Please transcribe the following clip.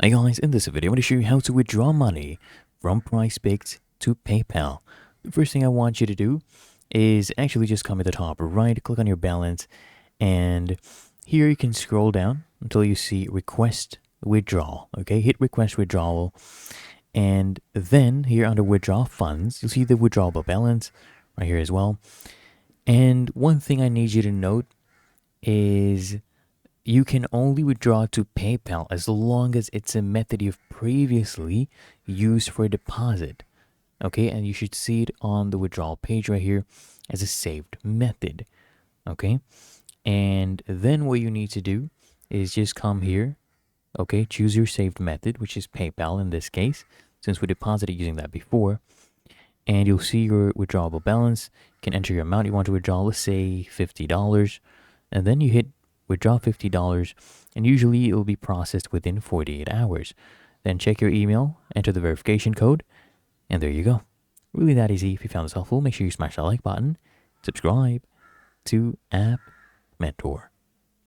Hey guys, in this video I'm going to show you how to withdraw money from PrizePicks to PayPal. The first thing I want you to do is actually just come at the top right, click on your balance, and here you can scroll down until you see request withdrawal. Okay, hit request withdrawal, and then here under withdraw funds, you'll see the withdrawable balance right here as well. And one thing I need you to note is you can only withdraw to PayPal as long as it's a method you've previously used for a deposit. Okay, and you should see it on the withdrawal page right here as a saved method. Okay, and then what you need to do is just come here. Okay, choose your saved method, which is PayPal in this case, since we deposited using that before. And you'll see your withdrawable balance. You can enter your amount you want to withdraw, let's say $50, and then you hit withdraw $50, and usually it will be processed within 48 hours. Then check your email, enter the verification code, and there you go. Really that easy. If you found this helpful, make sure you smash that like button, subscribe to App Mentor.